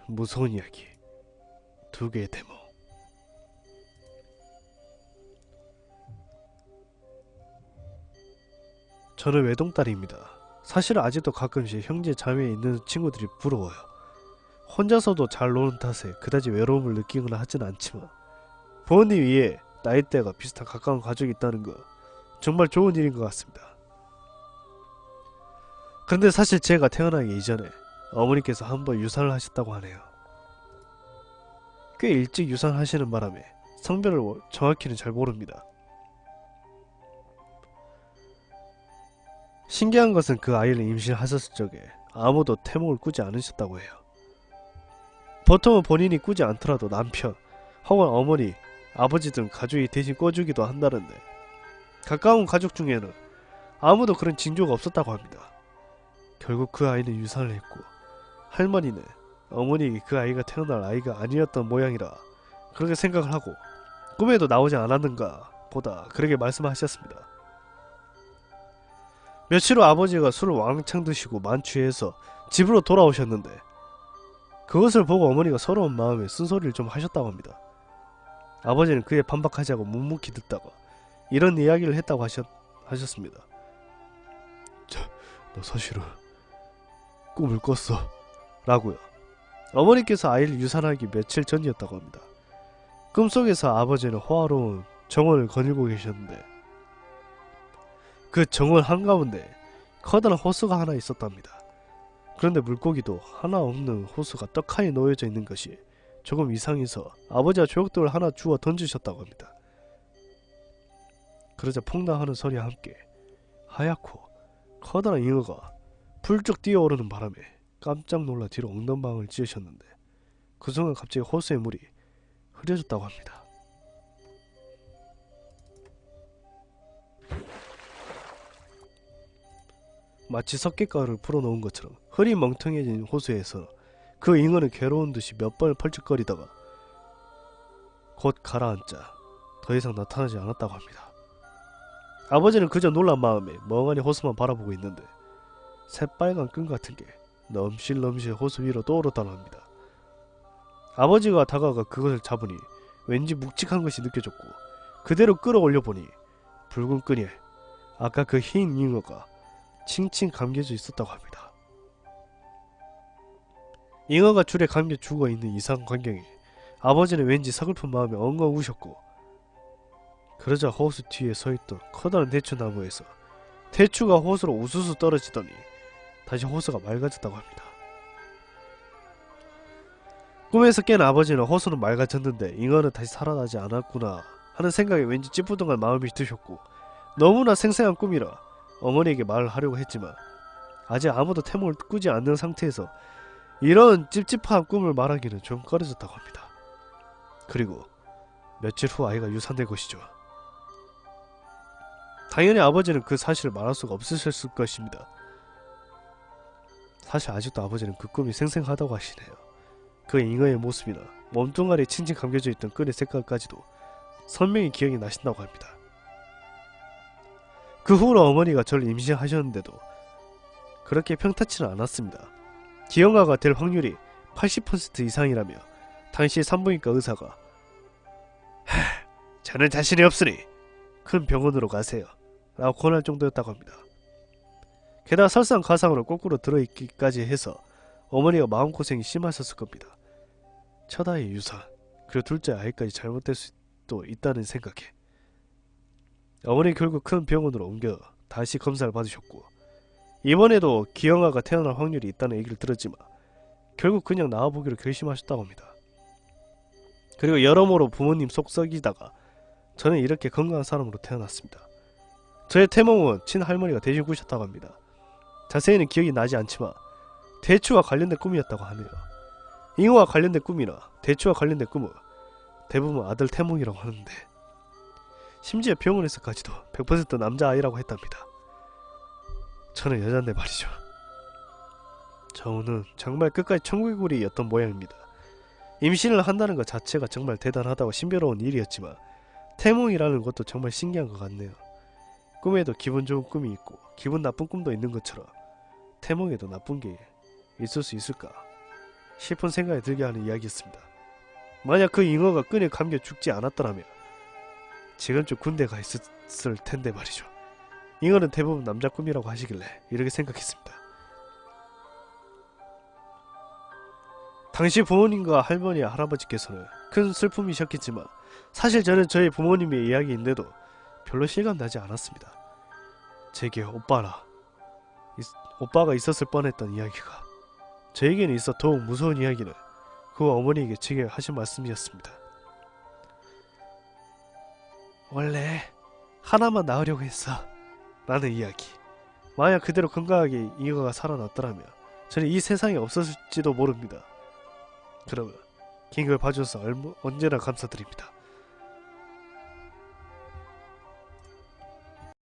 무서운 이야기. 두 개의 데모. 저는 외동딸입니다. 사실 아직도 가끔씩 형제 자매에 있는 친구들이 부러워요. 혼자서도 잘 노는 탓에 그다지 외로움을 느끼거나 하진 않지만 부모님 위에 나이대가 비슷한 가까운 가족이 있다는 거 정말 좋은 일인 것 같습니다. 그런데 사실 제가 태어나기 이전에 어머니께서 한번 유산을 하셨다고 하네요. 꽤 일찍 유산하시는 바람에 성별을 정확히는 잘 모릅니다. 신기한 것은 그 아이를 임신하셨을 적에 아무도 태몽을 꾸지 않으셨다고 해요. 보통은 본인이 꾸지 않더라도 남편 혹은 어머니, 아버지 등 가족이 대신 꿔주기도 한다는데 가까운 가족 중에는 아무도 그런 징조가 없었다고 합니다. 결국 그 아이는 유산을 했고 할머니는 어머니에게 그 아이가 태어날 아이가 아니었던 모양이라 그렇게 생각을 하고 꿈에도 나오지 않았는가 보다 그렇게 말씀하셨습니다. 며칠 후 아버지가 술을 왕창 드시고 만취해서 집으로 돌아오셨는데 그것을 보고 어머니가 서러운 마음에 쓴소리를 좀 하셨다고 합니다. 아버지는 그에 반박하지 않고 묵묵히 듣다가 이런 이야기를 했다고 하셨습니다. 너 사실은 꿈을 꿨어 라고요. 어머니께서 아이를 유산하기 며칠 전이었다고 합니다. 꿈속에서 아버지는 호화로운 정원을 거닐고 계셨는데 그 정원 한가운데 커다란 호수가 하나 있었답니다. 그런데 물고기도 하나 없는 호수가 떡하니 놓여져 있는 것이 조금 이상해서 아버지가 조약돌을 하나 주워 던지셨다고 합니다. 그러자 퐁당하는 소리와 함께 하얗고 커다란 잉어가 불쭉 뛰어오르는 바람에 깜짝 놀라 뒤로 엉덩방을 찧으셨는데 그 순간 갑자기 호수의 물이 흐려졌다고 합니다. 마치 석회가루를 풀어놓은 것처럼 흐리 멍텅해진 호수에서 그 잉어는 괴로운 듯이 몇 번을 펄쩍거리다가 곧 가라앉자 더 이상 나타나지 않았다고 합니다. 아버지는 그저 놀란 마음에 멍하니 호수만 바라보고 있는데 새빨간 끈 같은 게 넘실넘실 호수 위로 떠오르다고 합니다. 아버지가 다가가 그것을 잡으니 왠지 묵직한 것이 느껴졌고 그대로 끌어올려 보니 붉은 끈에 아까 그 흰 잉어가 칭칭 감겨져 있었다고 합니다. 잉어가 줄에 감겨 죽어있는 이상한 광경에 아버지는 왠지 서글픈 마음에 엉엉 우셨고 그러자 호수 뒤에 서있던 커다란 대추나무에서 대추가 호수로 우수수 떨어지더니 다시 호수가 맑아졌다고 합니다. 꿈에서 깬 아버지는 호수는 맑아졌는데 잉어는 다시 살아나지 않았구나 하는 생각에 왠지 찌뿌둥한 마음이 드셨고 너무나 생생한 꿈이라 어머니에게 말을 하려고 했지만 아직 아무도 태몽을 꾸지 않는 상태에서 이런 찝찝한 꿈을 말하기는 좀 꺼려졌다고 합니다. 그리고 며칠 후 아이가 유산된 것이죠. 당연히 아버지는 그 사실을 말할 수가 없으셨을 것입니다. 사실 아직도 아버지는 그 꿈이 생생하다고 하시네요. 그 잉어의 모습이나 몸뚱아리에 칭칭 감겨져 있던 끈의 색깔까지도 선명히 기억이 나신다고 합니다. 그 후로 어머니가 저를 임신하셨는데도 그렇게 평탄치는 않았습니다. 기형아가 될 확률이 80% 이상이라며 당시 산부인과 의사가 저는 자신이 없으니 큰 병원으로 가세요 라고 권할 정도였다고 합니다. 게다가 설상가상으로 거꾸로 들어있기까지 해서 어머니가 마음고생이 심하셨을 겁니다. 첫 아이 유산 그리고 둘째 아이까지 잘못될 수도 있다는 생각에 어머니 결국 큰 병원으로 옮겨 다시 검사를 받으셨고 이번에도 기형아가 태어날 확률이 있다는 얘기를 들었지만 결국 그냥 낳아보기로 결심하셨다고 합니다. 그리고 여러모로 부모님 속 썩이다가 저는 이렇게 건강한 사람으로 태어났습니다. 저의 태몽은 친할머니가 대신 꾸셨다고 합니다. 자세히는 기억이 나지 않지만 대추와 관련된 꿈이었다고 하네요. 잉어와 관련된 꿈이나 대추와 관련된 꿈은 대부분 아들 태몽이라고 하는데 심지어 병원에서까지도 100% 남자아이라고 했답니다. 저는 여잔데 말이죠. 저는 정말 끝까지 청개구리였던 모양입니다. 임신을 한다는 것 자체가 정말 대단하다고 신비로운 일이었지만 태몽이라는 것도 정말 신기한 것 같네요. 꿈에도 기분 좋은 꿈이 있고 기분 나쁜 꿈도 있는 것처럼 태몽에도 나쁜 게 있을 수 있을까? 싶은 생각이 들게 하는 이야기였습니다. 만약 그 잉어가 끈에 감겨 죽지 않았더라면 지금쯤 군대 가 있었을 텐데 말이죠. 잉어는 대부분 남자 꿈이라고 하시길래 이렇게 생각했습니다. 당시 부모님과 할머니와 할아버지께서는 큰 슬픔이셨겠지만 사실 저는 저희 부모님의 이야기인데도 별로 실감나지 않았습니다. 제게 오빠가 있었을 뻔했던 이야기가 저에게는 있어 더욱 무서운 이야기는 그 어머니에게 제게 하신 말씀이었습니다. 원래 하나만 낳으려고 했어 라는 이야기. 만약 그대로 건강하게 잉어가 살아났더라면 저는 이 세상에 없었을지도 모릅니다. 그러면 긴 걸 봐주셔서 언제나 감사드립니다.